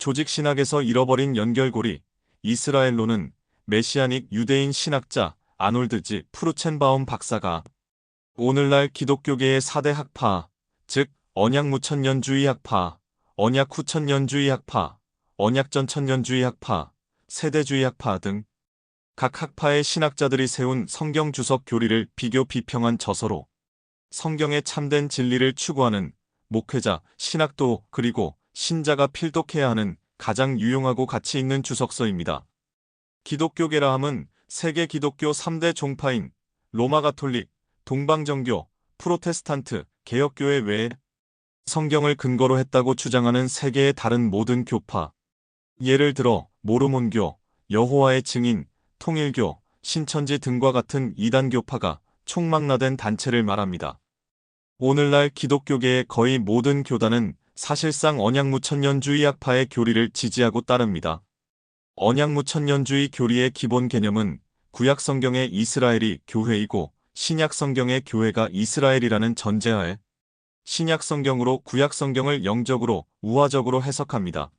조직 신학에서 잃어버린 연결고리. 이스라엘론은 메시아닉 유대인 신학자 아놀드 지 프루첸바움 박사가 오늘날 기독교계의 4대 학파, 즉 언약무천년주의 학파, 언약후천년주의 학파, 언약전천년주의 학파, 세대주의 학파 등 각 학파의 신학자들이 세운 성경 주석 교리를 비교 비평한 저서로 성경의 참된 진리를 추구하는 목회자, 신학도 그리고 신자가 필독해야 하는 가장 유용하고 가치 있는 주석서입니다. 기독교계라 함은 세계 기독교 3대 종파인 로마 가톨릭, 동방정교, 프로테스탄트, 개혁교회 외에 성경을 근거로 했다고 주장하는 세계의 다른 모든 교파, 예를 들어 모르몬교, 여호와의 증인, 통일교, 신천지 등과 같은 이단교파가 총망라된 단체를 말합니다. 오늘날 기독교계의 거의 모든 교단은 사실상 언약무천년주의 학파의 교리를 지지하고 따릅니다. 언약무천년주의 교리의 기본 개념은 구약성경의 이스라엘이 교회이고 신약성경의 교회가 이스라엘이라는 전제하에 신약성경으로 구약성경을 영적으로 우화적으로 해석합니다.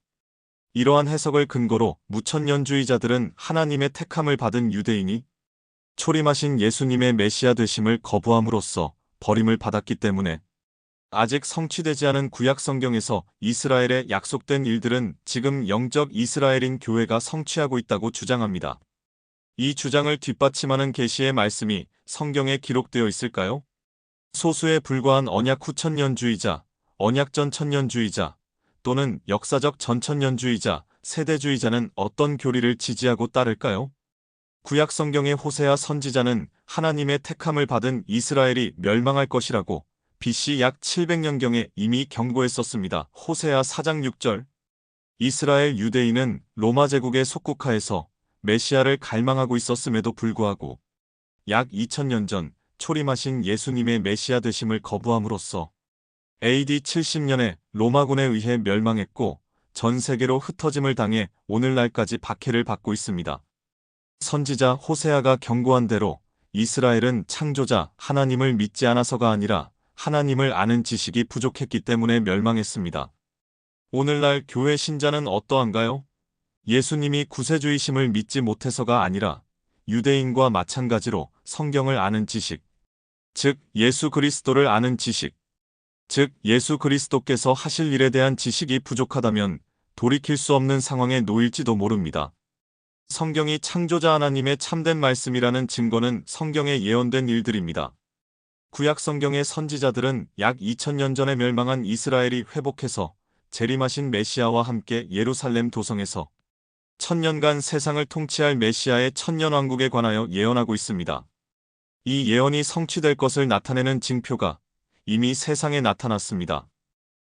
이러한 해석을 근거로 무천년주의자들은 하나님의 택함을 받은 유대인이 초림하신 예수님의 메시아 되심을 거부함으로써 버림을 받았기 때문에 아직 성취되지 않은 구약성경에서 이스라엘에 약속된 일들은 지금 영적 이스라엘인 교회가 성취하고 있다고 주장합니다. 이 주장을 뒷받침하는 계시의 말씀이 성경에 기록되어 있을까요? 소수에 불과한 언약 후천년주의자, 언약전 천년주의자 또는 역사적 전천년주의자, 세대주의자는 어떤 교리를 지지하고 따를까요? 구약성경의 호세아 선지자는 하나님의 택함을 받은 이스라엘이 멸망할 것이라고 BC 약 700년경에 이미 경고했었습니다. 호세아 4장 6절. 이스라엘 유대인은 로마 제국의 속국하에서 메시아를 갈망하고 있었음에도 불구하고 약 2000년 전 초림하신 예수님의 메시아 되심을 거부함으로써 AD 70년에 로마군에 의해 멸망했고 전 세계로 흩어짐을 당해 오늘날까지 박해를 받고 있습니다. 선지자 호세아가 경고한 대로 이스라엘은 창조자 하나님을 믿지 않아서가 아니라 하나님을 아는 지식이 부족했기 때문에 멸망했습니다. 오늘날 교회 신자는 어떠한가요? 예수님이 구세주이심을 믿지 못해서가 아니라 유대인과 마찬가지로 성경을 아는 지식, 즉 예수 그리스도를 아는 지식, 즉 예수 그리스도께서 하실 일에 대한 지식이 부족하다면 돌이킬 수 없는 상황에 놓일지도 모릅니다. 성경이 창조자 하나님의 참된 말씀이라는 증거는 성경에 예언된 일들입니다. 구약 성경의 선지자들은 약 2000년 전에 멸망한 이스라엘이 회복해서 재림하신 메시아와 함께 예루살렘 도성에서 1000년간 세상을 통치할 메시아의 천년왕국에 관하여 예언하고 있습니다. 이 예언이 성취될 것을 나타내는 징표가 이미 세상에 나타났습니다.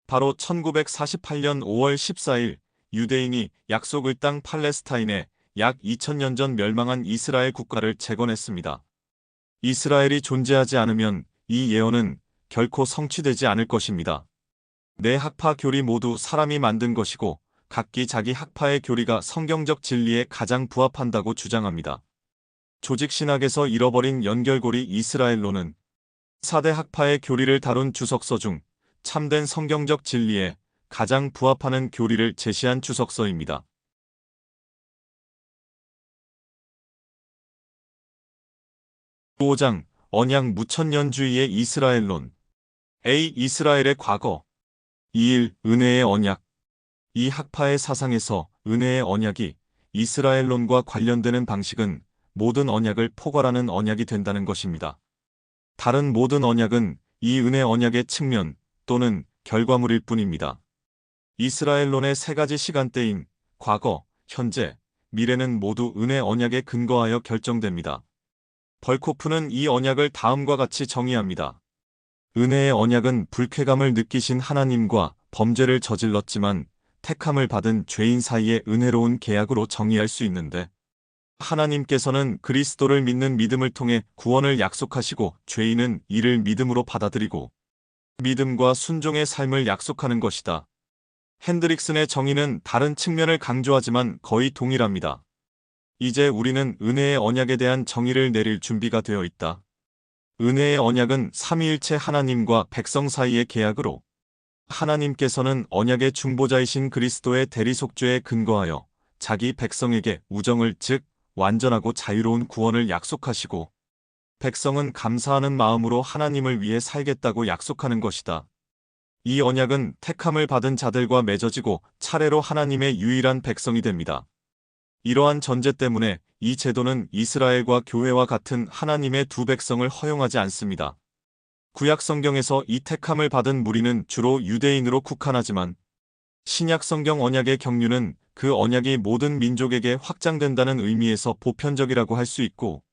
바로 1948년 5월 14일 유대인이 약속의 땅 팔레스타인에 약 2000년 전 멸망한 이스라엘 국가를 재건했습니다. 이스라엘이 존재하지 않으면 이 예언은 결코 성취되지 않을 것입니다. 내 학파 교리 모두 사람이 만든 것이고 각기 자기 학파의 교리가 성경적 진리에 가장 부합한다고 주장합니다. 조직신학에서 잃어버린 연결고리 이스라엘론은 4대 학파의 교리를 다룬 주석서 중 참된 성경적 진리에 가장 부합하는 교리를 제시한 주석서입니다. 5장 언약 무천년주의의 이스라엘론. A. 이스라엘의 과거. 2일 은혜의 언약. 이 학파의 사상에서 은혜의 언약이 이스라엘론과 관련되는 방식은 모든 언약을 포괄하는 언약이 된다는 것입니다. 다른 모든 언약은 이 은혜 언약의 측면 또는 결과물일 뿐입니다. 이스라엘론의 세 가지 시간대인 과거, 현재, 미래는 모두 은혜 언약에 근거하여 결정됩니다. 벌코프는 이 언약을 다음과 같이 정의합니다. 은혜의 언약은 불쾌감을 느끼신 하나님과 범죄를 저질렀지만 택함을 받은 죄인 사이의 은혜로운 계약으로 정의할 수 있는데, 하나님께서는 그리스도를 믿는 믿음을 통해 구원을 약속하시고 죄인은 이를 믿음으로 받아들이고 믿음과 순종의 삶을 약속하는 것이다. 핸드릭슨의 정의는 다른 측면을 강조하지만 거의 동일합니다. 이제 우리는 은혜의 언약에 대한 정의를 내릴 준비가 되어 있다. 은혜의 언약은 삼위일체 하나님과 백성 사이의 계약으로 하나님께서는 언약의 중보자이신 그리스도의 대리속죄에 근거하여 자기 백성에게 우정을, 즉 완전하고 자유로운 구원을 약속하시고, 백성은 감사하는 마음으로 하나님을 위해 살겠다고 약속하는 것이다. 이 언약은 택함을 받은 자들과 맺어지고 차례로 하나님의 유일한 백성이 됩니다. 이러한 전제 때문에 이 제도는 이스라엘과 교회와 같은 하나님의 두 백성을 허용하지 않습니다. 구약 성경에서 이 택함을 받은 무리는 주로 유대인으로 국한하지만, 신약 성경 언약의 경륜은 그 언약이 모든 민족에게 확장된다는 의미에서 보편적이라고 할 수 있고,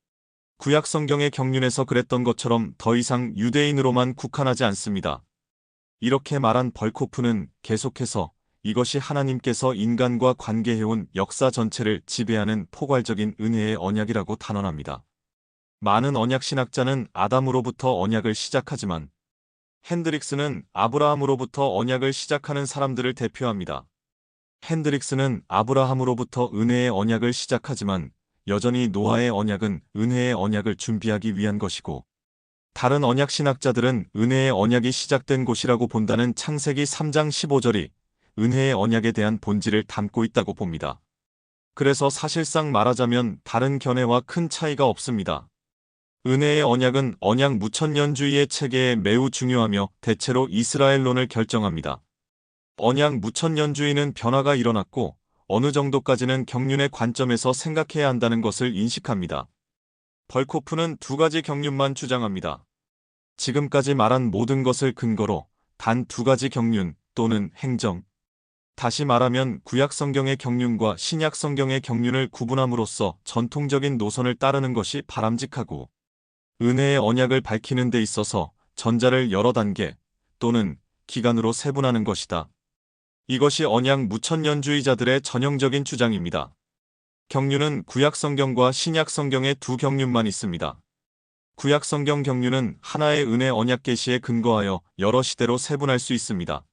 구약 성경의 경륜에서 그랬던 것처럼 더 이상 유대인으로만 국한하지 않습니다. 이렇게 말한 벌코프는 계속해서 이것이 하나님께서 인간과 관계해온 역사 전체를 지배하는 포괄적인 은혜의 언약이라고 단언합니다. 많은 언약 신학자는 아담으로부터 언약을 시작하지만, 핸드릭스는 아브라함으로부터 언약을 시작하는 사람들을 대표합니다. 핸드릭스는 아브라함으로부터 은혜의 언약을 시작하지만, 여전히 노아의 언약은 은혜의 언약을 준비하기 위한 것이고, 다른 언약 신학자들은 은혜의 언약이 시작된 곳이라고 본다는 창세기 3장 15절이 은혜의 언약에 대한 본질을 담고 있다고 봅니다. 그래서 사실상 말하자면 다른 견해와 큰 차이가 없습니다. 은혜의 언약은 언약 무천년주의의 체계에 매우 중요하며 대체로 이스라엘론을 결정합니다. 언약 무천년주의는 변화가 일어났고 어느 정도까지는 경륜의 관점에서 생각해야 한다는 것을 인식합니다. 벌코프는 두 가지 경륜만 주장합니다. 지금까지 말한 모든 것을 근거로 단 두 가지 경륜 또는 행정, 다시 말하면 구약 성경의 경륜과 신약 성경의 경륜을 구분함으로써 전통적인 노선을 따르는 것이 바람직하고, 은혜의 언약을 밝히는 데 있어서 전자를 여러 단계 또는 기간으로 세분하는 것이다. 이것이 언약 무천년주의자들의 전형적인 주장입니다. 경륜은 구약 성경과 신약 성경의 두 경륜만 있습니다. 구약 성경 경륜은 하나의 은혜 언약 계시에 근거하여 여러 시대로 세분할 수 있습니다.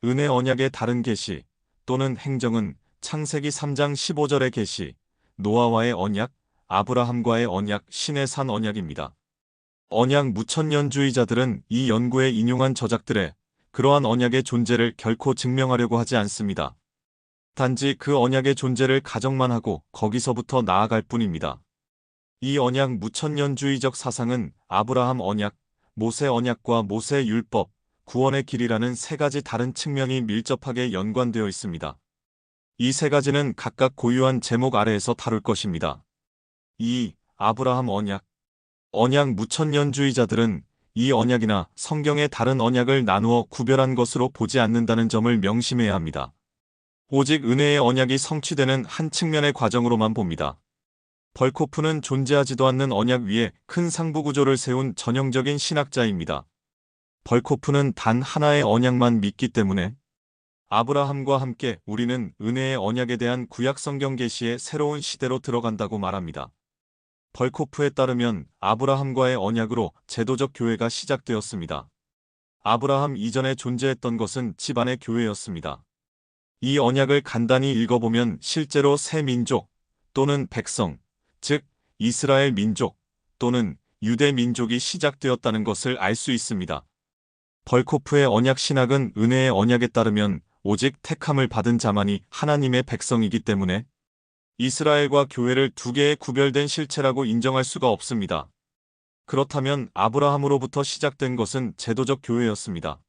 은혜 언약의 다른 계시 또는 행정은 창세기 3장 15절의 계시, 노아와의 언약, 아브라함과의 언약, 신의 산 언약입니다. 언약 무천년주의자들은 이 연구에 인용한 저작들에 그러한 언약의 존재를 결코 증명하려고 하지 않습니다. 단지 그 언약의 존재를 가정만 하고 거기서부터 나아갈 뿐입니다. 이 언약 무천년주의적 사상은 아브라함 언약, 모세 언약과 모세 율법, 구원의 길이라는 세 가지 다른 측면이 밀접하게 연관되어 있습니다. 이 세 가지는 각각 고유한 제목 아래에서 다룰 것입니다. 2. 아브라함 언약. 언약 무천년주의자들은 이 언약이나 성경의 다른 언약을 나누어 구별한 것으로 보지 않는다는 점을 명심해야 합니다. 오직 은혜의 언약이 성취되는 한 측면의 과정으로만 봅니다. 벌코프는 존재하지도 않는 언약 위에 큰 상부 구조를 세운 전형적인 신학자입니다. 벌코프는 단 하나의 언약만 믿기 때문에 아브라함과 함께 우리는 은혜의 언약에 대한 구약 성경 계시의 새로운 시대로 들어간다고 말합니다. 벌코프에 따르면 아브라함과의 언약으로 제도적 교회가 시작되었습니다. 아브라함 이전에 존재했던 것은 집안의 교회였습니다. 이 언약을 간단히 읽어보면 실제로 새 민족 또는 백성, 즉 이스라엘 민족 또는 유대 민족이 시작되었다는 것을 알 수 있습니다. 벌코프의 언약 신학은 은혜의 언약에 따르면 오직 택함을 받은 자만이 하나님의 백성이기 때문에 이스라엘과 교회를 두 개의 구별된 실체라고 인정할 수가 없습니다. 그렇다면 아브라함으로부터 시작된 것은 제도적 교회였습니다.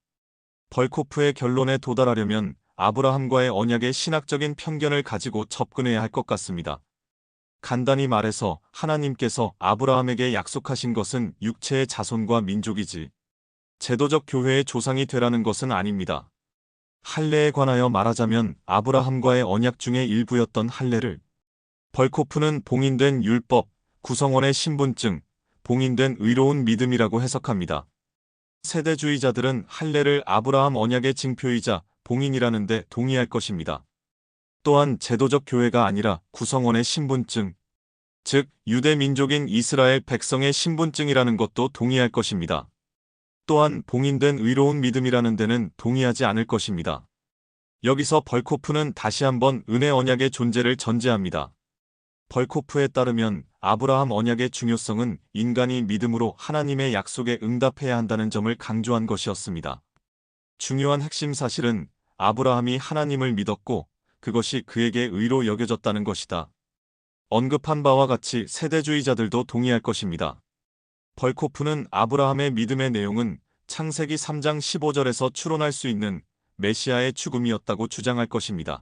벌코프의 결론에 도달하려면 아브라함과의 언약의 신학적인 편견을 가지고 접근해야 할 것 같습니다. 간단히 말해서 하나님께서 아브라함에게 약속하신 것은 육체의 자손과 민족이지 제도적 교회의 조상이 되라는 것은 아닙니다. 할례에 관하여 말하자면 아브라함과의 언약 중의 일부였던 할례를 벌코프는 봉인된 율법, 구성원의 신분증, 봉인된 의로운 믿음이라고 해석합니다. 세대주의자들은 할례를 아브라함 언약의 징표이자 봉인이라는 데 동의할 것입니다. 또한 제도적 교회가 아니라 구성원의 신분증, 즉 유대 민족인 이스라엘 백성의 신분증이라는 것도 동의할 것입니다. 또한 봉인된 의로운 믿음이라는 데는 동의하지 않을 것입니다. 여기서 벌코프는 다시 한번 은혜 언약의 존재를 전제합니다. 벌코프에 따르면 아브라함 언약의 중요성은 인간이 믿음으로 하나님의 약속에 응답해야 한다는 점을 강조한 것이었습니다. 중요한 핵심 사실은 아브라함이 하나님을 믿었고 그것이 그에게 의로 여겨졌다는 것이다. 언급한 바와 같이 세대주의자들도 동의할 것입니다. 벌코프는 아브라함의 믿음의 내용은 창세기 3장 15절에서 추론할 수 있는 메시아의 죽음이었다고 주장할 것입니다.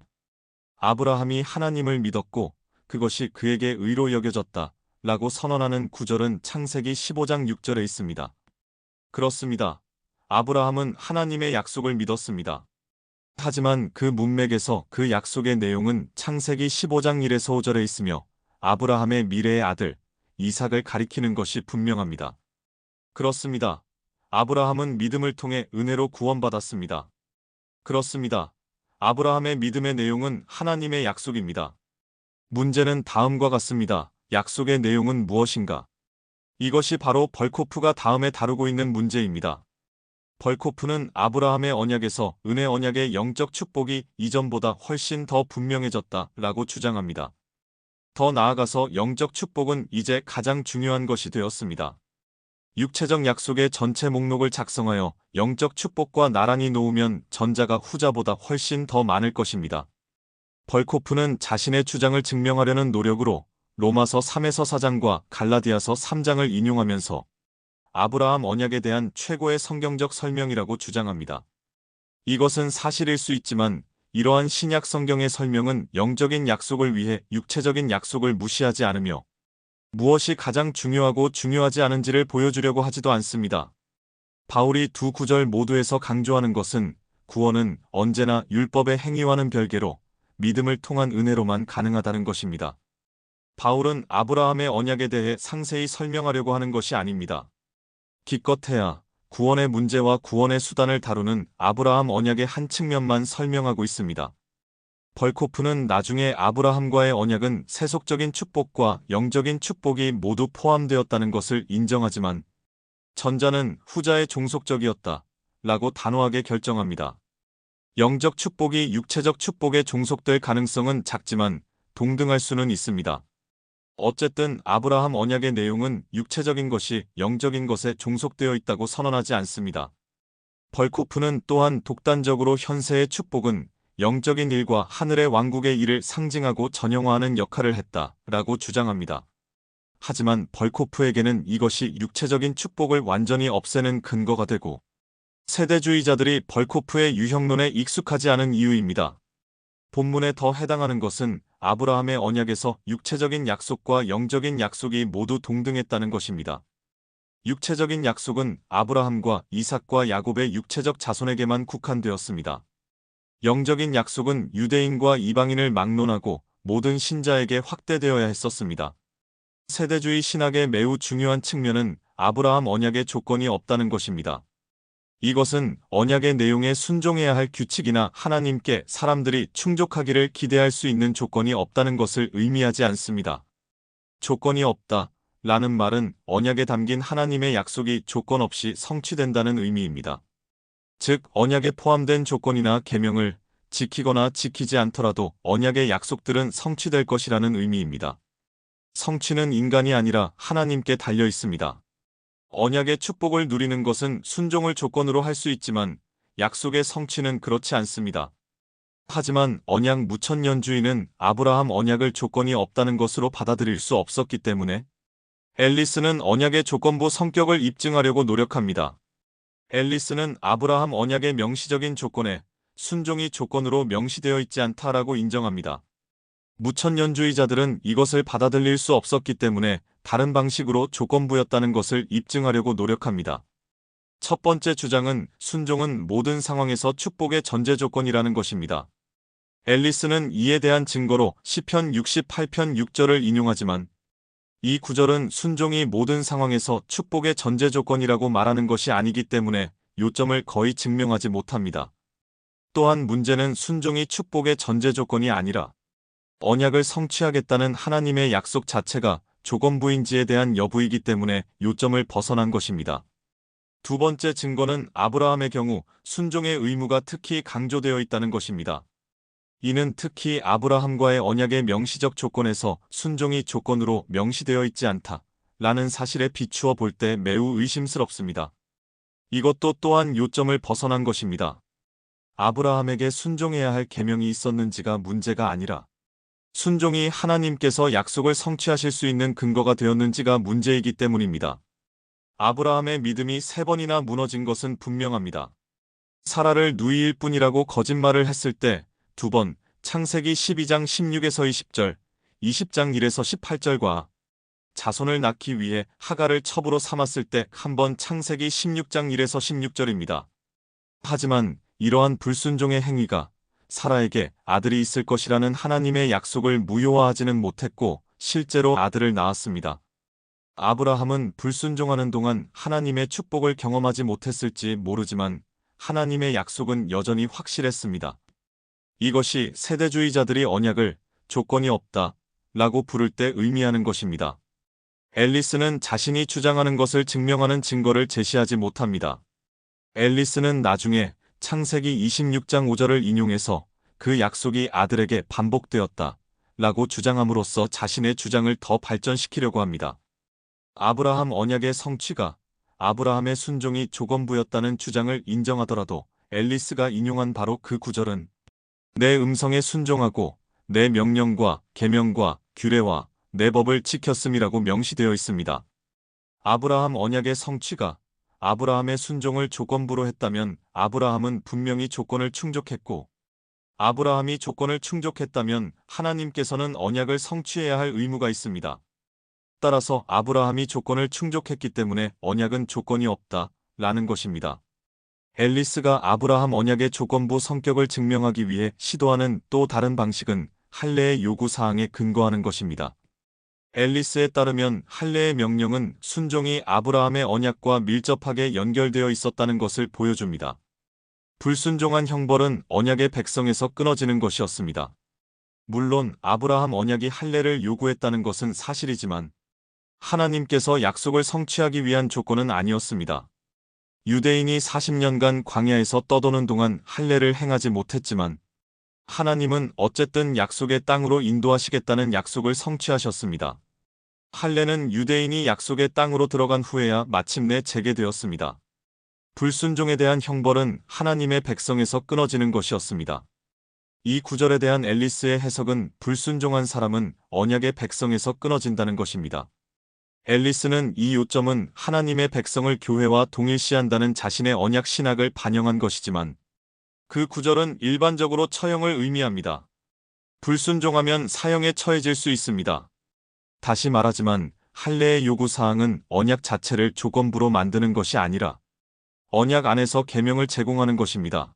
아브라함이 하나님을 믿었고 그것이 그에게 의로 여겨졌다 라고 선언하는 구절은 창세기 15장 6절에 있습니다. 그렇습니다. 아브라함은 하나님의 약속을 믿었습니다. 하지만 그 문맥에서 그 약속의 내용은 창세기 15장 1에서 5절에 있으며 아브라함의 미래의 아들 이삭을 가리키는 것이 분명합니다. 그렇습니다. 아브라함은 믿음을 통해 은혜로 구원받았습니다. 그렇습니다. 아브라함의 믿음의 내용은 하나님의 약속입니다. 문제는 다음과 같습니다. 약속의 내용은 무엇인가? 이것이 바로 벌코프가 다음에 다루고 있는 문제입니다. 벌코프는 아브라함의 언약에서 은혜 언약의 영적 축복이 이전보다 훨씬 더 분명해졌다 라고 주장합니다. 더 나아가서 영적 축복은 이제 가장 중요한 것이 되었습니다. 육체적 약속의 전체 목록을 작성하여 영적 축복과 나란히 놓으면 전자가 후자보다 훨씬 더 많을 것입니다. 벌코프는 자신의 주장을 증명하려는 노력으로 로마서 3에서 4장과 갈라디아서 3장을 인용하면서 아브라함 언약에 대한 최고의 성경적 설명이라고 주장합니다. 이것은 사실일 수 있지만 이러한 신약 성경의 설명은 영적인 약속을 위해 육체적인 약속을 무시하지 않으며 무엇이 가장 중요하고 중요하지 않은지를 보여주려고 하지도 않습니다. 바울이 두 구절 모두에서 강조하는 것은 구원은 언제나 율법의 행위와는 별개로 믿음을 통한 은혜로만 가능하다는 것입니다. 바울은 아브라함의 언약에 대해 상세히 설명하려고 하는 것이 아닙니다. 기껏해야 구원의 문제와 구원의 수단을 다루는 아브라함 언약의 한 측면만 설명하고 있습니다. 벌코프는 나중에 아브라함과의 언약은 세속적인 축복과 영적인 축복이 모두 포함되었다는 것을 인정하지만 전자는 후자의 종속적이었다 라고 단호하게 결정합니다. 영적 축복이 육체적 축복에 종속될 가능성은 작지만 동등할 수는 있습니다. 어쨌든 아브라함 언약의 내용은 육체적인 것이 영적인 것에 종속되어 있다고 선언하지 않습니다. 벌코프는 또한 독단적으로 현세의 축복은 영적인 일과 하늘의 왕국의 일을 상징하고 전형화하는 역할을 했다라고 주장합니다. 하지만 벌코프에게는 이것이 육체적인 축복을 완전히 없애는 근거가 되고 세대주의자들이 벌코프의 유형론에 익숙하지 않은 이유입니다. 본문에 더 해당하는 것은 아브라함의 언약에서 육체적인 약속과 영적인 약속이 모두 동등했다는 것입니다. 육체적인 약속은 아브라함과 이삭과 야곱의 육체적 자손에게만 국한되었습니다. 영적인 약속은 유대인과 이방인을 막론하고 모든 신자에게 확대되어야 했었습니다. 세대주의 신학의 매우 중요한 측면은 아브라함 언약의 조건이 없다는 것입니다. 이것은 언약의 내용에 순종해야 할 규칙이나 하나님께 사람들이 충족하기를 기대할 수 있는 조건이 없다는 것을 의미하지 않습니다. 조건이 없다 라는 말은 언약에 담긴 하나님의 약속이 조건 없이 성취된다는 의미입니다. 즉 언약에 포함된 조건이나 계명을 지키거나 지키지 않더라도 언약의 약속들은 성취될 것이라는 의미입니다. 성취는 인간이 아니라 하나님께 달려 있습니다. 언약의 축복을 누리는 것은 순종을 조건으로 할 수 있지만 약속의 성취는 그렇지 않습니다. 하지만 언약 무천년주의는 아브라함 언약을 조건이 없다는 것으로 받아들일 수 없었기 때문에 앨리스는 언약의 조건부 성격을 입증하려고 노력합니다. 앨리스는 아브라함 언약의 명시적인 조건에 순종이 조건으로 명시되어 있지 않다라고 인정합니다. 무천년주의자들은 이것을 받아들일 수 없었기 때문에 다른 방식으로 조건부였다는 것을 입증하려고 노력합니다. 첫 번째 주장은 순종은 모든 상황에서 축복의 전제 조건이라는 것입니다. 앨리스는 이에 대한 증거로 시편 68편 6절을 인용하지만 이 구절은 순종이 모든 상황에서 축복의 전제 조건이라고 말하는 것이 아니기 때문에 요점을 거의 증명하지 못합니다. 또한 문제는 순종이 축복의 전제 조건이 아니라 언약을 성취하겠다는 하나님의 약속 자체가 조건부인지에 대한 여부이기 때문에 요점을 벗어난 것입니다. 두 번째 증거는 아브라함의 경우 순종의 의무가 특히 강조되어 있다는 것입니다. 이는 특히 아브라함과의 언약의 명시적 조건에서 순종이 조건으로 명시되어 있지 않다 라는 사실에 비추어 볼 때 매우 의심스럽습니다. 이것도 또한 요점을 벗어난 것입니다. 아브라함에게 순종해야 할 계명이 있었는지가 문제가 아니라 순종이 하나님께서 약속을 성취하실 수 있는 근거가 되었는지가 문제이기 때문입니다. 아브라함의 믿음이 3번이나 무너진 것은 분명합니다. 사라를 누이일 뿐이라고 거짓말을 했을 때 2번, 창세기 12장 16에서 20절, 20장 1에서 18절과 자손을 낳기 위해 하갈을 첩으로 삼았을 때 1번, 창세기 16장 1에서 16절입니다. 하지만 이러한 불순종의 행위가 사라에게 아들이 있을 것이라는 하나님의 약속을 무효화하지는 못했고 실제로 아들을 낳았습니다. 아브라함은 불순종하는 동안 하나님의 축복을 경험하지 못했을지 모르지만 하나님의 약속은 여전히 확실했습니다. 이것이 세대주의자들이 언약을 조건이 없다 라고 부를 때 의미하는 것입니다. 앨리스는 자신이 주장하는 것을 증명하는 증거를 제시하지 못합니다. 앨리스는 나중에 창세기 26장 5절을 인용해서 그 약속이 아들에게 반복되었다 라고 주장함으로써 자신의 주장을 더 발전시키려고 합니다. 아브라함 언약의 성취가 아브라함의 순종이 조건부였다는 주장을 인정하더라도 앨리스가 인용한 바로 그 구절은 내 음성에 순종하고 내 명령과 계명과 규례와 내 법을 지켰음이라고 명시되어 있습니다. 아브라함 언약의 성취가 아브라함의 순종을 조건부로 했다면 아브라함은 분명히 조건을 충족했고 아브라함이 조건을 충족했다면 하나님께서는 언약을 성취해야 할 의무가 있습니다. 따라서 아브라함이 조건을 충족했기 때문에 언약은 조건이 없다 라는 것입니다. 앨리스가 아브라함 언약의 조건부 성격을 증명하기 위해 시도하는 또 다른 방식은 할례의 요구사항에 근거하는 것입니다. 앨리스에 따르면 할례의 명령은 순종이 아브라함의 언약과 밀접하게 연결되어 있었다는 것을 보여줍니다. 불순종한 형벌은 언약의 백성에서 끊어지는 것이었습니다. 물론 아브라함 언약이 할례를 요구했다는 것은 사실이지만 하나님께서 약속을 성취하기 위한 조건은 아니었습니다. 유대인이 40년간 광야에서 떠도는 동안 할례를 행하지 못했지만 하나님은 어쨌든 약속의 땅으로 인도하시겠다는 약속을 성취하셨습니다. 할례는 유대인이 약속의 땅으로 들어간 후에야 마침내 재개되었습니다. 불순종에 대한 형벌은 하나님의 백성에서 끊어지는 것이었습니다. 이 구절에 대한 앨리스의 해석은 불순종한 사람은 언약의 백성에서 끊어진다는 것입니다. 앨리스는 이 요점은 하나님의 백성을 교회와 동일시한다는 자신의 언약 신학을 반영한 것이지만 그 구절은 일반적으로 처형을 의미합니다. 불순종하면 사형에 처해질 수 있습니다. 다시 말하지만 할례의 요구사항은 언약 자체를 조건부로 만드는 것이 아니라 언약 안에서 계명을 제공하는 것입니다.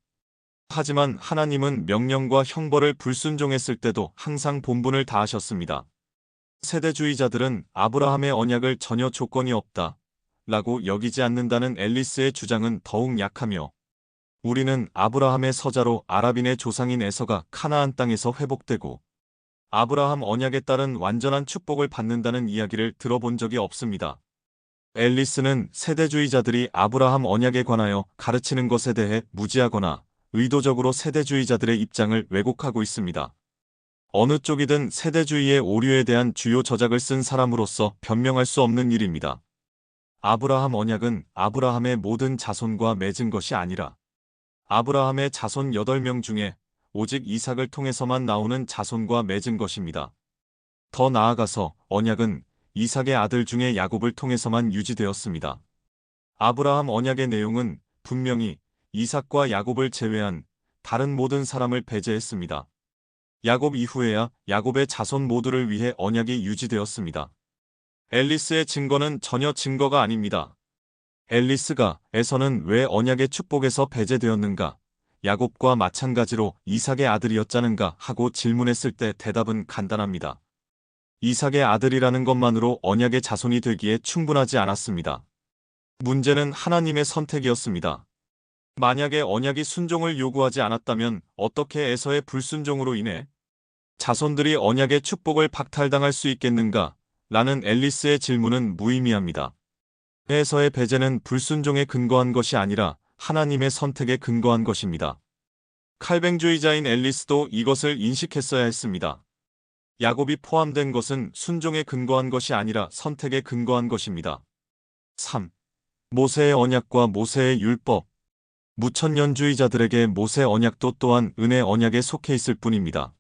하지만 하나님은 명령과 형벌을 불순종했을 때도 항상 본분을 다하셨습니다. 세대주의자들은 아브라함의 언약을 전혀 조건이 없다 라고 여기지 않는다는 앨리스의 주장은 더욱 약하며 우리는 아브라함의 서자로 아랍인의 조상인 에서가 카나안 땅에서 회복되고 아브라함 언약에 따른 완전한 축복을 받는다는 이야기를 들어본 적이 없습니다. 앨리스는 세대주의자들이 아브라함 언약에 관하여 가르치는 것에 대해 무지하거나 의도적으로 세대주의자들의 입장을 왜곡하고 있습니다. 어느 쪽이든 세대주의의 오류에 대한 주요 저작을 쓴 사람으로서 변명할 수 없는 일입니다. 아브라함 언약은 아브라함의 모든 자손과 맺은 것이 아니라 아브라함의 자손 8명 중에 오직 이삭을 통해서만 나오는 자손과 맺은 것입니다. 더 나아가서 언약은 이삭의 아들 중에 야곱을 통해서만 유지되었습니다. 아브라함 언약의 내용은 분명히 이삭과 야곱을 제외한 다른 모든 사람을 배제했습니다. 야곱 이후에야 야곱의 자손 모두를 위해 언약이 유지되었습니다. 앨리스의 증거는 전혀 증거가 아닙니다. 앨리스가 에서는 왜 언약의 축복에서 배제되었는가, 야곱과 마찬가지로 이삭의 아들이었자는가 하고 질문했을 때 대답은 간단합니다. 이삭의 아들이라는 것만으로 언약의 자손이 되기에 충분하지 않았습니다. 문제는 하나님의 선택이었습니다. 만약에 언약이 순종을 요구하지 않았다면 어떻게 에서의 불순종으로 인해 자손들이 언약의 축복을 박탈당할 수 있겠는가? 라는 앨리스의 질문은 무의미합니다. 에서의 배제는 불순종에 근거한 것이 아니라 하나님의 선택에 근거한 것입니다. 칼뱅주의자인 앨리스도 이것을 인식했어야 했습니다. 야곱이 포함된 것은 순종에 근거한 것이 아니라 선택에 근거한 것입니다. 3. 모세의 언약과 모세의 율법. 무천년주의자들에게 모세 언약도 또한 은혜 언약에 속해 있을 뿐입니다.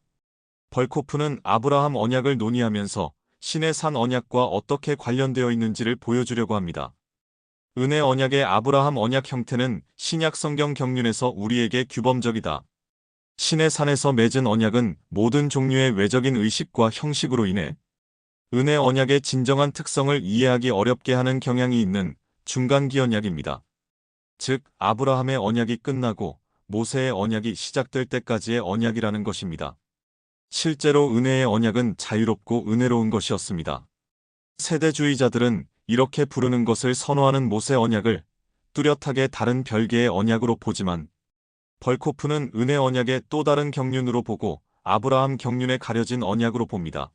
벌코프는 아브라함 언약을 논의하면서 신의 산 언약과 어떻게 관련되어 있는지를 보여주려고 합니다. 은혜 언약의 아브라함 언약 형태는 신약 성경 경륜에서 우리에게 규범적이다. 신의 산에서 맺은 언약은 모든 종류의 외적인 의식과 형식으로 인해 은혜 언약의 진정한 특성을 이해하기 어렵게 하는 경향이 있는 중간기 언약입니다. 즉, 아브라함의 언약이 끝나고 모세의 언약이 시작될 때까지의 언약이라는 것입니다. 실제로 은혜의 언약은 자유롭고 은혜로운 것이었습니다. 세대주의자들은 이렇게 부르는 것을 선호하는 모세 언약을 뚜렷하게 다른 별개의 언약으로 보지만 벌코프는 은혜 언약의 또 다른 경륜으로 보고 아브라함 경륜에 가려진 언약으로 봅니다.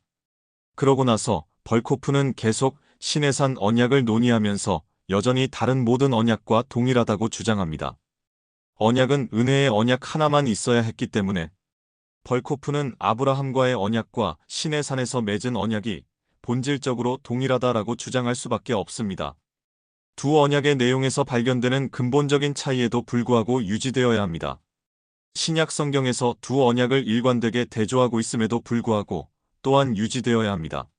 그러고 나서 벌코프는 계속 신의 산 언약을 논의하면서 여전히 다른 모든 언약과 동일하다고 주장합니다. 언약은 은혜의 언약 하나만 있어야 했기 때문에 벌코프는 아브라함과의 언약과 신의 산에서 맺은 언약이 본질적으로 동일하다라고 주장할 수밖에 없습니다. 두 언약의 내용에서 발견되는 근본적인 차이에도 불구하고 유지되어야 합니다. 신약 성경에서 두 언약을 일관되게 대조하고 있음에도 불구하고 또한 유지되어야 합니다.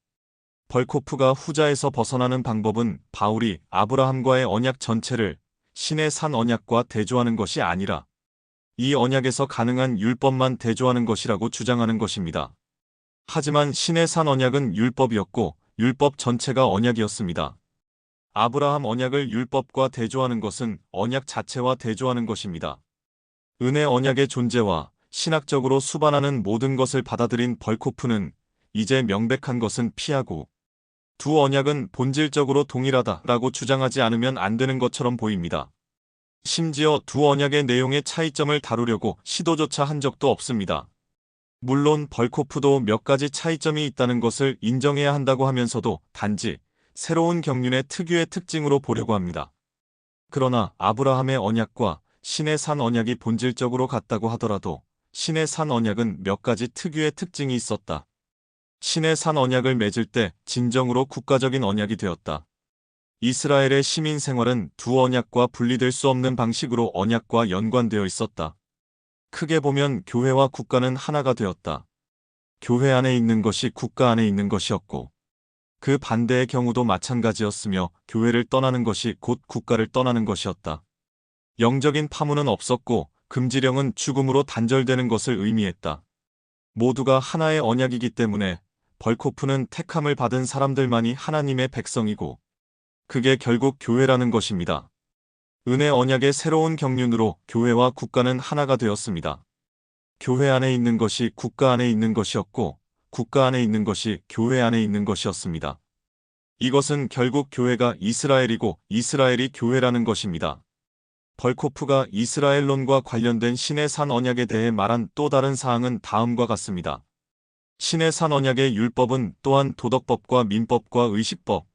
벌코프가 후자에서 벗어나는 방법은 바울이 아브라함과의 언약 전체를 신의 산 언약과 대조하는 것이 아니라 이 언약에서 가능한 율법만 대조하는 것이라고 주장하는 것입니다. 하지만 신의 산 언약은 율법이었고 율법 전체가 언약이었습니다. 아브라함 언약을 율법과 대조하는 것은 언약 자체와 대조하는 것입니다. 은혜 언약의 존재와 신학적으로 수반하는 모든 것을 받아들인 벌코프는 이제 명백한 것은 피하고 두 언약은 본질적으로 동일하다라고 주장하지 않으면 안 되는 것처럼 보입니다. 심지어 두 언약의 내용의 차이점을 다루려고 시도조차 한 적도 없습니다. 물론 벌코프도 몇 가지 차이점이 있다는 것을 인정해야 한다고 하면서도 단지 새로운 경륜의 특유의 특징으로 보려고 합니다. 그러나 아브라함의 언약과 신의 산 언약이 본질적으로 같다고 하더라도 신의 산 언약은 몇 가지 특유의 특징이 있었다. 신의 산 언약을 맺을 때 진정으로 국가적인 언약이 되었다. 이스라엘의 시민 생활은 두 언약과 분리될 수 없는 방식으로 언약과 연관되어 있었다. 크게 보면 교회와 국가는 하나가 되었다. 교회 안에 있는 것이 국가 안에 있는 것이었고 그 반대의 경우도 마찬가지였으며 교회를 떠나는 것이 곧 국가를 떠나는 것이었다. 영적인 파문은 없었고 금지령은 죽음으로 단절되는 것을 의미했다. 모두가 하나의 언약이기 때문에 벌코프는 택함을 받은 사람들만이 하나님의 백성이고 그게 결국 교회라는 것입니다. 은혜 언약의 새로운 경륜으로 교회와 국가는 하나가 되었습니다. 교회 안에 있는 것이 국가 안에 있는 것이었고 국가 안에 있는 것이 교회 안에 있는 것이었습니다. 이것은 결국 교회가 이스라엘이고 이스라엘이 교회라는 것입니다. 벌코프가 이스라엘론과 관련된 신의 산 언약에 대해 말한 또 다른 사항은 다음과 같습니다. 신의 산 언약의 율법은 또한 도덕법과 민법과 의식법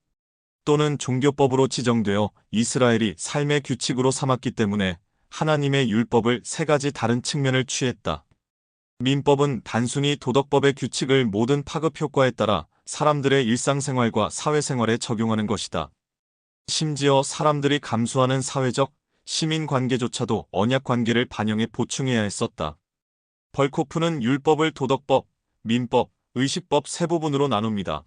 또는 종교법으로 지정되어 이스라엘이 삶의 규칙으로 삼았기 때문에 하나님의 율법을 세 가지 다른 측면을 취했다. 민법은 단순히 도덕법의 규칙을 모든 파급 효과에 따라 사람들의 일상생활과 사회생활에 적용하는 것이다. 심지어 사람들이 감수하는 사회적, 시민관계조차도 언약관계를 반영해 보충해야 했었다. 벌코프는 율법을 도덕법, 민법, 의식법 세 부분으로 나눕니다.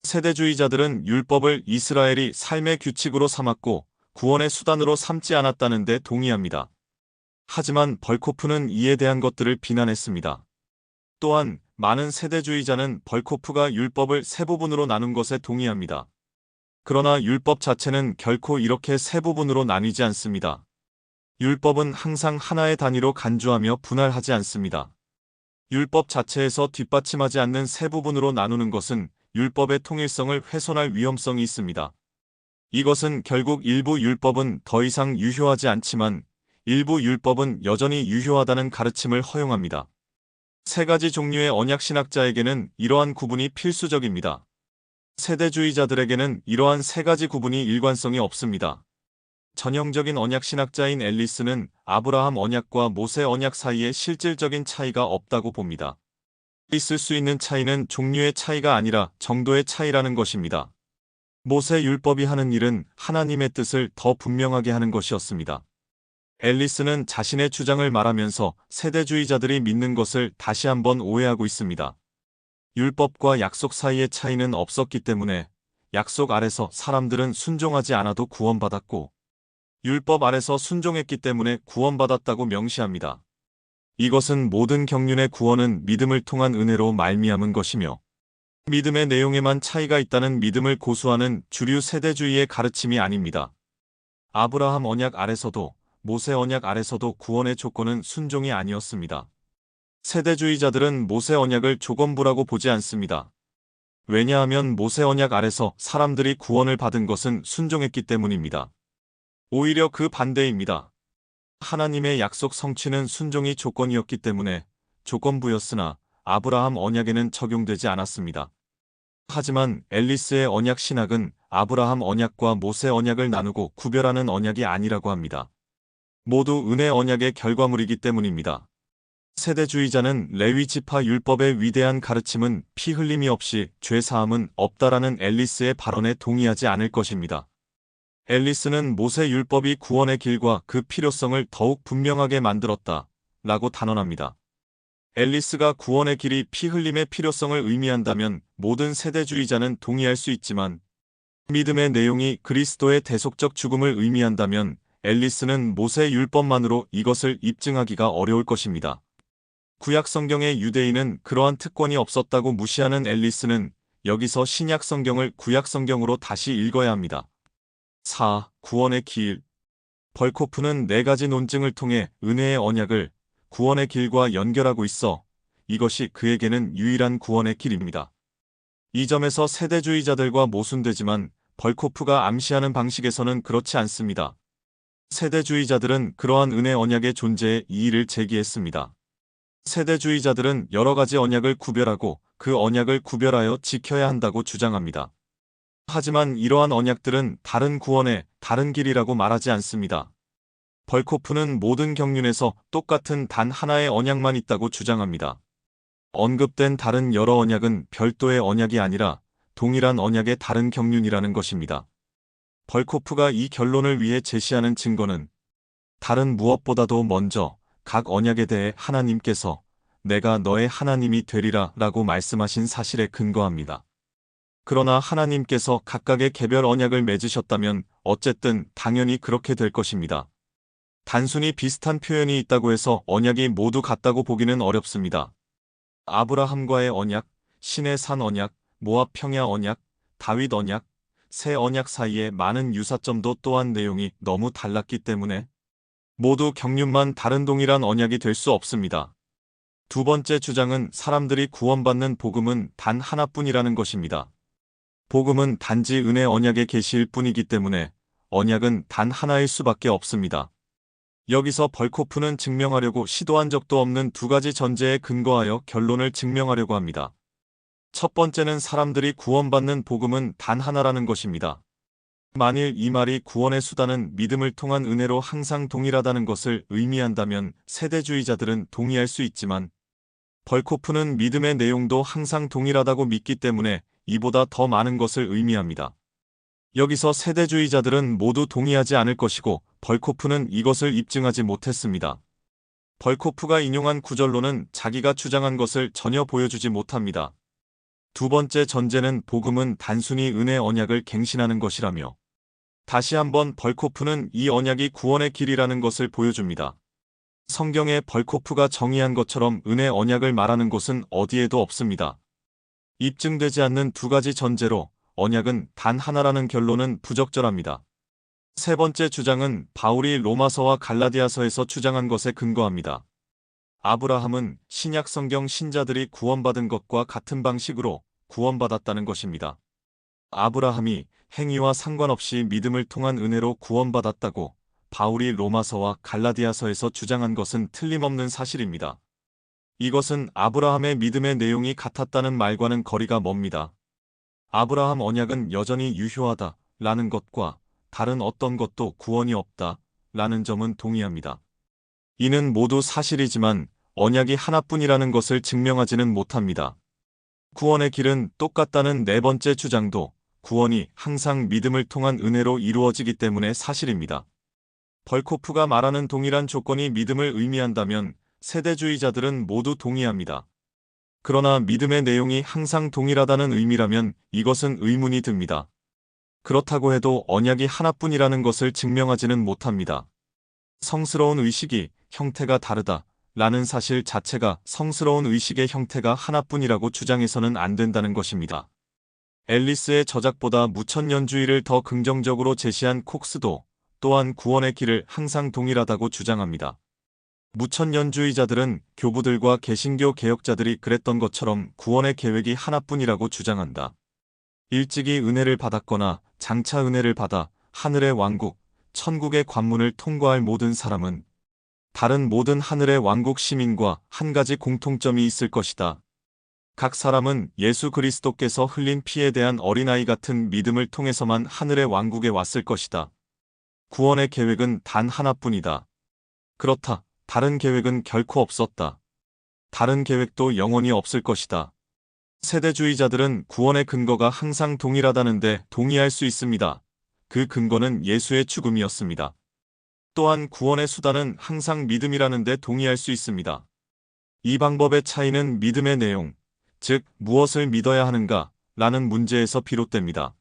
세대주의자들은 율법을 이스라엘이 삶의 규칙으로 삼았고 구원의 수단으로 삼지 않았다는 데 동의합니다. 하지만 벌코프는 이에 대한 것들을 비난했습니다. 또한 많은 세대주의자는 벌코프가 율법을 세 부분으로 나눈 것에 동의합니다. 그러나 율법 자체는 결코 이렇게 세 부분으로 나뉘지 않습니다. 율법은 항상 하나의 단위로 간주하며 분할하지 않습니다. 율법 자체에서 뒷받침하지 않는 세 부분으로 나누는 것은 율법의 통일성을 훼손할 위험성이 있습니다. 이것은 결국 일부 율법은 더 이상 유효하지 않지만 일부 율법은 여전히 유효하다는 가르침을 허용합니다. 세 가지 종류의 언약신학자에게는 이러한 구분이 필수적입니다. 세대주의자들에게는 이러한 세 가지 구분이 일관성이 없습니다. 전형적인 언약신학자인 앨리스는 아브라함 언약과 모세 언약 사이에 실질적인 차이가 없다고 봅니다. 있을 수 있는 차이는 종류의 차이가 아니라 정도의 차이라는 것입니다. 모세 율법이 하는 일은 하나님의 뜻을 더 분명하게 하는 것이었습니다. 앨리스는 자신의 주장을 말하면서 세대주의자들이 믿는 것을 다시 한번 오해하고 있습니다. 율법과 약속 사이의 차이는 없었기 때문에 약속 아래서 사람들은 순종하지 않아도 구원받았고, 율법 아래서 순종했기 때문에 구원받았다고 명시합니다. 이것은 모든 경륜의 구원은 믿음을 통한 은혜로 말미암은 것이며, 믿음의 내용에만 차이가 있다는 믿음을 고수하는 주류 세대주의의 가르침이 아닙니다. 아브라함 언약 아래서도 모세 언약 아래서도 구원의 조건은 순종이 아니었습니다. 세대주의자들은 모세 언약을 조건부라고 보지 않습니다. 왜냐하면 모세 언약 아래서 사람들이 구원을 받은 것은 순종했기 때문입니다. 오히려 그 반대입니다. 하나님의 약속 성취는 순종이 조건이었기 때문에 조건부였으나 아브라함 언약에는 적용되지 않았습니다. 하지만 앨리스의 언약 신학은 아브라함 언약과 모세 언약을 나누고 구별하는 언약이 아니라고 합니다. 모두 은혜 언약의 결과물이기 때문입니다. 세대주의자는 레위 지파 율법의 위대한 가르침은 피 흘림이 없이 죄 사함은 없다라는 앨리스의 발언에 동의하지 않을 것입니다. 앨리스는 모세 율법이 구원의 길과 그 필요성을 더욱 분명하게 만들었다 라고 단언합니다. 앨리스가 구원의 길이 피 흘림의 필요성을 의미한다면 모든 세대주의자는 동의할 수 있지만, 믿음의 내용이 그리스도의 대속적 죽음을 의미한다면 앨리스는 모세 율법만으로 이것을 입증하기가 어려울 것입니다. 구약 성경의 유대인은 그러한 특권이 없었다고 무시하는 앨리스는 여기서 신약 성경을 구약 성경으로 다시 읽어야 합니다. 4. 구원의 길. 벌코프는 4가지 논증을 통해 은혜의 언약을 구원의 길과 연결하고 있어 이것이 그에게는 유일한 구원의 길입니다. 이 점에서 세대주의자들과 모순되지만 벌코프가 암시하는 방식에서는 그렇지 않습니다. 세대주의자들은 그러한 은혜 언약의 존재에 이의를 제기했습니다. 세대주의자들은 여러 가지 언약을 구별하고 그 언약을 구별하여 지켜야 한다고 주장합니다. 하지만 이러한 언약들은 다른 구원의 다른 길이라고 말하지 않습니다. 벌코프는 모든 경륜에서 똑같은 단 하나의 언약만 있다고 주장합니다. 언급된 다른 여러 언약은 별도의 언약이 아니라 동일한 언약의 다른 경륜이라는 것입니다. 벌코프가 이 결론을 위해 제시하는 증거는 다른 무엇보다도 먼저 각 언약에 대해 하나님께서 내가 너의 하나님이 되리라 라고 말씀하신 사실에 근거합니다. 그러나 하나님께서 각각의 개별 언약을 맺으셨다면 어쨌든 당연히 그렇게 될 것입니다. 단순히 비슷한 표현이 있다고 해서 언약이 모두 같다고 보기는 어렵습니다. 아브라함과의 언약, 신의 산 언약, 모압 평야 언약, 다윗 언약, 새 언약 사이에 많은 유사점도 또한 내용이 너무 달랐기 때문에 모두 경륜만 다른 동일한 언약이 될 수 없습니다. 두 번째 주장은 사람들이 구원받는 복음은 단 하나뿐이라는 것입니다. 복음은 단지 은혜 언약의 계시일 뿐이기 때문에 언약은 단 하나일 수밖에 없습니다. 여기서 벌코프는 증명하려고 시도한 적도 없는 2가지 전제에 근거하여 결론을 증명하려고 합니다. 첫 번째는 사람들이 구원받는 복음은 단 하나라는 것입니다. 만일 이 말이 구원의 수단은 믿음을 통한 은혜로 항상 동일하다는 것을 의미한다면 세대주의자들은 동의할 수 있지만, 벌코프는 믿음의 내용도 항상 동일하다고 믿기 때문에 이보다 더 많은 것을 의미합니다. 여기서 세대주의자들은 모두 동의하지 않을 것이고 벌코프는 이것을 입증하지 못했습니다. 벌코프가 인용한 구절로는 자기가 주장한 것을 전혀 보여주지 못합니다. 두 번째 전제는 복음은 단순히 은혜 언약을 갱신하는 것이라며, 다시 한번 벌코프는 이 언약이 구원의 길이라는 것을 보여줍니다. 성경에 벌코프가 정의한 것처럼 은혜 언약을 말하는 곳은 어디에도 없습니다. 입증되지 않는 2가지 전제로 언약은 단 하나라는 결론은 부적절합니다. 세 번째 주장은 바울이 로마서와 갈라디아서에서 주장한 것에 근거합니다. 아브라함은 신약 성경 신자들이 구원받은 것과 같은 방식으로 구원받았다는 것입니다. 아브라함이 행위와 상관없이 믿음을 통한 은혜로 구원받았다고 바울이 로마서와 갈라디아서에서 주장한 것은 틀림없는 사실입니다. 이것은 아브라함의 믿음의 내용이 같았다는 말과는 거리가 멉니다. 아브라함 언약은 여전히 유효하다 라는 것과 다른 어떤 것도 구원이 없다 라는 점은 동의합니다. 이는 모두 사실이지만 언약이 하나뿐이라는 것을 증명하지는 못합니다. 구원의 길은 똑같다는 4번째 주장도 구원이 항상 믿음을 통한 은혜로 이루어지기 때문에 사실입니다. 벌코프가 말하는 동일한 조건이 믿음을 의미한다면 세대주의자들은 모두 동의합니다. 그러나 믿음의 내용이 항상 동일하다는 의미라면 이것은 의문이 듭니다. 그렇다고 해도 언약이 하나뿐이라는 것을 증명하지는 못합니다. 성스러운 의식이 형태가 다르다 라는 사실 자체가 성스러운 의식의 형태가 하나뿐이라고 주장해서는 안 된다는 것입니다. 앨리스의 저작보다 무천년주의를 더 긍정적으로 제시한 콕스도 또한 구원의 길을 항상 동일하다고 주장합니다. 무천년주의자들은 교부들과 개신교 개혁자들이 그랬던 것처럼 구원의 계획이 하나뿐이라고 주장한다. 일찍이 은혜를 받았거나 장차 은혜를 받아 하늘의 왕국, 천국의 관문을 통과할 모든 사람은 다른 모든 하늘의 왕국 시민과 한 가지 공통점이 있을 것이다. 각 사람은 예수 그리스도께서 흘린 피에 대한 어린아이 같은 믿음을 통해서만 하늘의 왕국에 왔을 것이다. 구원의 계획은 단 하나뿐이다. 그렇다. 다른 계획은 결코 없었다. 다른 계획도 영원히 없을 것이다. 세대주의자들은 구원의 근거가 항상 동일하다는데 동의할 수 있습니다. 그 근거는 예수의 죽음이었습니다. 또한 구원의 수단은 항상 믿음이라는데 동의할 수 있습니다. 이 방법의 차이는 믿음의 내용, 즉 무엇을 믿어야 하는가 라는 문제에서 비롯됩니다.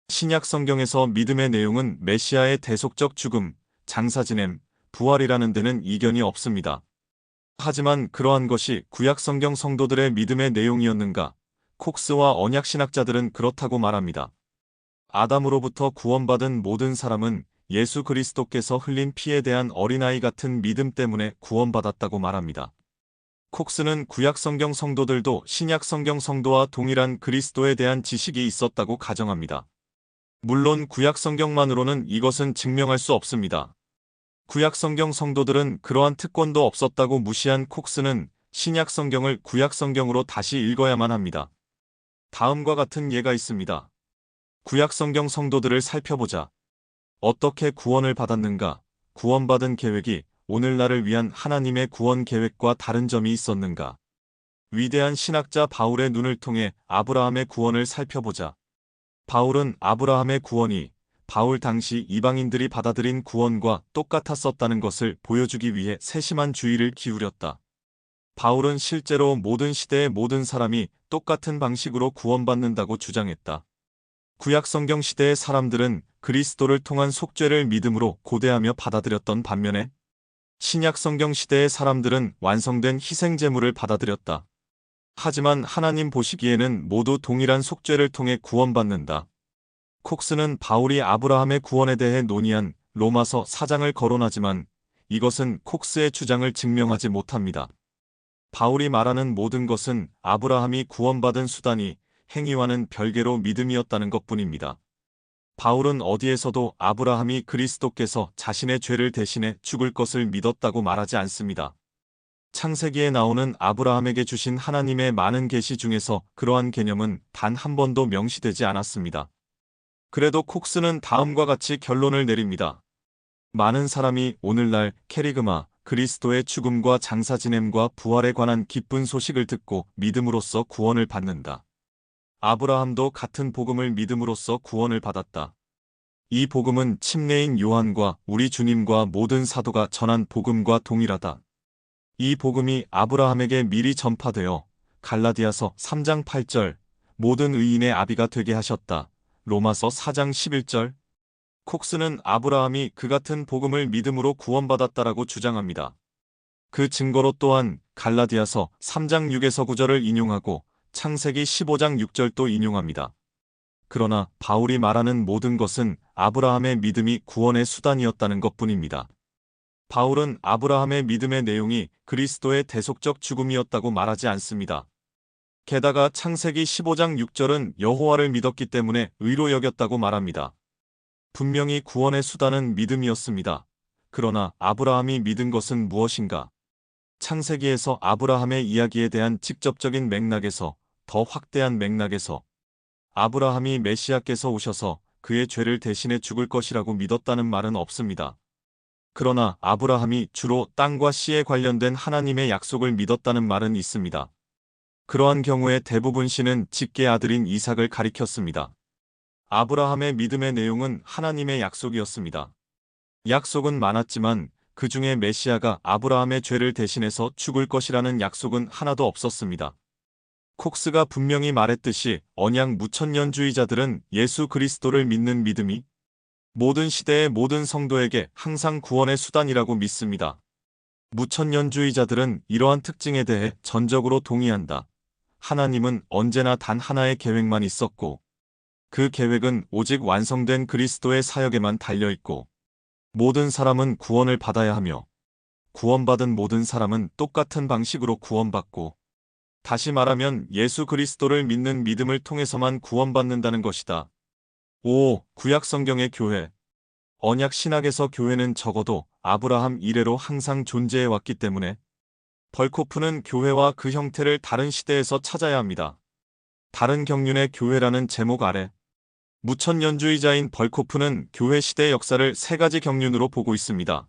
신약 성경에서 믿음의 내용은 메시아의 대속적 죽음, 장사 지냄, 부활이라는 데는 이견이 없습니다. 하지만 그러한 것이 구약 성경 성도들의 믿음의 내용이었는가? 콕스와 언약 신학자들은 그렇다고 말합니다. 아담으로부터 구원받은 모든 사람은 예수 그리스도께서 흘린 피에 대한 어린아이 같은 믿음 때문에 구원받았다고 말합니다. 콕스는 구약 성경 성도들도 신약 성경 성도와 동일한 그리스도에 대한 지식이 있었다고 가정합니다. 물론 구약 성경만으로는 이것은 증명할 수 없습니다. 구약 성경 성도들은 그러한 특권도 없었다고 무시한 콕스는 신약 성경을 구약 성경으로 다시 읽어야만 합니다. 다음과 같은 예가 있습니다. 구약 성경 성도들을 살펴보자. 어떻게 구원을 받았는가? 구원받은 계획이 오늘날을 위한 하나님의 구원 계획과 다른 점이 있었는가? 위대한 신학자 바울의 눈을 통해 아브라함의 구원을 살펴보자. 바울은 아브라함의 구원이 바울 당시 이방인들이 받아들인 구원과 똑같았었다는 것을 보여주기 위해 세심한 주의를 기울였다. 바울은 실제로 모든 시대의 모든 사람이 똑같은 방식으로 구원받는다고 주장했다. 구약 성경 시대의 사람들은 그리스도를 통한 속죄를 믿음으로 고대하며 받아들였던 반면에 신약 성경 시대의 사람들은 완성된 희생 제물을 받아들였다. 하지만 하나님 보시기에는 모두 동일한 속죄를 통해 구원받는다. 콕스는 바울이 아브라함의 구원에 대해 논의한 로마서 4장을 거론하지만 이것은 콕스의 주장을 증명하지 못합니다. 바울이 말하는 모든 것은 아브라함이 구원받은 수단이 행위와는 별개로 믿음이었다는 것뿐입니다. 바울은 어디에서도 아브라함이 그리스도께서 자신의 죄를 대신해 죽을 것을 믿었다고 말하지 않습니다. 창세기에 나오는 아브라함에게 주신 하나님의 많은 계시 중에서 그러한 개념은 단 한 번도 명시되지 않았습니다. 그래도 콕스는 다음과 같이 결론을 내립니다. 많은 사람이 오늘날 캐리그마, 그리스도의 죽음과 장사 지냄과 부활에 관한 기쁜 소식을 듣고 믿음으로써 구원을 받는다. 아브라함도 같은 복음을 믿음으로써 구원을 받았다. 이 복음은 침례인 요한과 우리 주님과 모든 사도가 전한 복음과 동일하다. 이 복음이 아브라함에게 미리 전파되어 갈라디아서 3장 8절 모든 의인의 아비가 되게 하셨다. 로마서 4장 11절 콕스는 아브라함이 그 같은 복음을 믿음으로 구원받았다라고 주장합니다. 그 증거로 또한 갈라디아서 3장 6에서 9절을 인용하고 창세기 15장 6절도 인용합니다. 그러나 바울이 말하는 모든 것은 아브라함의 믿음이 구원의 수단이었다는 것뿐입니다. 바울은 아브라함의 믿음의 내용이 그리스도의 대속적 죽음이었다고 말하지 않습니다. 게다가 창세기 15장 6절은 여호와를 믿었기 때문에 의로 여겼다고 말합니다. 분명히 구원의 수단은 믿음이었습니다. 그러나 아브라함이 믿은 것은 무엇인가? 창세기에서 아브라함의 이야기에 대한 직접적인 맥락에서 더 확대한 맥락에서 아브라함이 메시아께서 오셔서 그의 죄를 대신해 죽을 것이라고 믿었다는 말은 없습니다. 그러나 아브라함이 주로 땅과 씨에 관련된 하나님의 약속을 믿었다는 말은 있습니다. 그러한 경우에 대부분 씨는 직계 아들인 이삭을 가리켰습니다. 아브라함의 믿음의 내용은 하나님의 약속이었습니다. 약속은 많았지만 그 중에 메시아가 아브라함의 죄를 대신해서 죽을 것이라는 약속은 하나도 없었습니다. 콕스가 분명히 말했듯이 언약 무천년주의자들은 예수 그리스도를 믿는 믿음이 모든 시대의 모든 성도에게 항상 구원의 수단이라고 믿습니다. 무천년주의자들은 이러한 특징에 대해 전적으로 동의한다. 하나님은 언제나 단 하나의 계획만 있었고, 그 계획은 오직 완성된 그리스도의 사역에만 달려있고, 모든 사람은 구원을 받아야 하며, 구원받은 모든 사람은 똑같은 방식으로 구원받고, 다시 말하면 예수 그리스도를 믿는 믿음을 통해서만 구원받는다는 것이다. 5. 구약 성경의 교회. 언약 신학에서 교회는 적어도 아브라함 이래로 항상 존재해 왔기 때문에 벌코프는 교회와 그 형태를 다른 시대에서 찾아야 합니다. 다른 경륜의 교회라는 제목 아래 무천년주의자인 벌코프는 교회 시대 역사를 세 가지 경륜으로 보고 있습니다.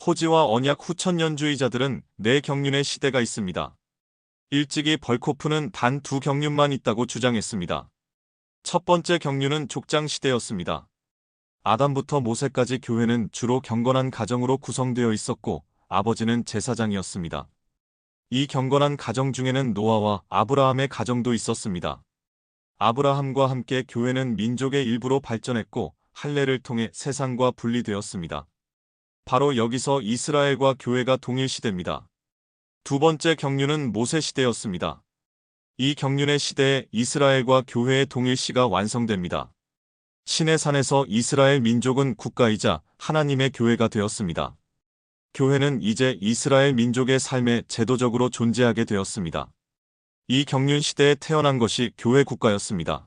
호지와 언약 후천년주의자들은 네 경륜의 시대가 있습니다. 일찍이 벌코프는 단 두 경륜만 있다고 주장했습니다. 첫 번째 경륜은 족장 시대였습니다. 아담부터 모세까지 교회는 주로 경건한 가정으로 구성되어 있었고 아버지는 제사장이었습니다. 이 경건한 가정 중에는 노아와 아브라함의 가정도 있었습니다. 아브라함과 함께 교회는 민족의 일부로 발전했고 할례를 통해 세상과 분리되었습니다. 바로 여기서 이스라엘과 교회가 동일시됩니다. 두 번째 경륜은 모세 시대였습니다. 이 경륜의 시대에 이스라엘과 교회의 동일시가 완성됩니다. 시내산에서 이스라엘 민족은 국가이자 하나님의 교회가 되었습니다. 교회는 이제 이스라엘 민족의 삶에 제도적으로 존재하게 되었습니다. 이 경륜 시대에 태어난 것이 교회 국가였습니다.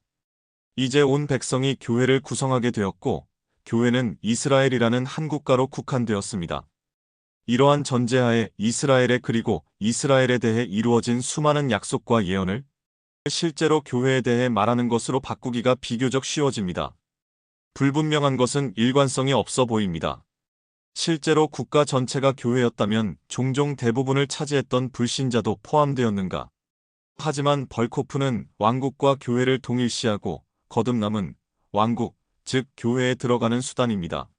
이제 온 백성이 교회를 구성하게 되었고, 교회는 이스라엘이라는 한 국가로 국한되었습니다. 이러한 전제하에 이스라엘에 그리고 이스라엘에 대해 이루어진 수많은 약속과 예언을 실제로 교회에 대해 말하는 것으로 바꾸기가 비교적 쉬워집니다. 불분명한 것은 일관성이 없어 보입니다. 실제로 국가 전체가 교회였다면 종종 대부분을 차지했던 불신자도 포함되었는가? 하지만 벌코프는 왕국과 교회를 동일시하고 거듭남은 왕국, 즉 교회에 들어가는 수단입니다.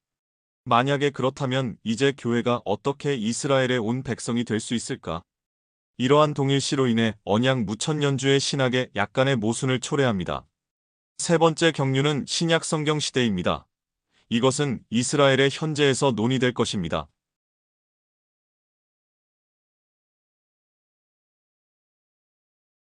만약에 그렇다면 이제 교회가 어떻게 이스라엘의 온 백성이 될 수 있을까? 이러한 동일시로 인해 언약 무천년주의 신학에 약간의 모순을 초래합니다. 세 번째 경륜은 신약 성경 시대입니다. 이것은 이스라엘의 현재에서 논의될 것입니다.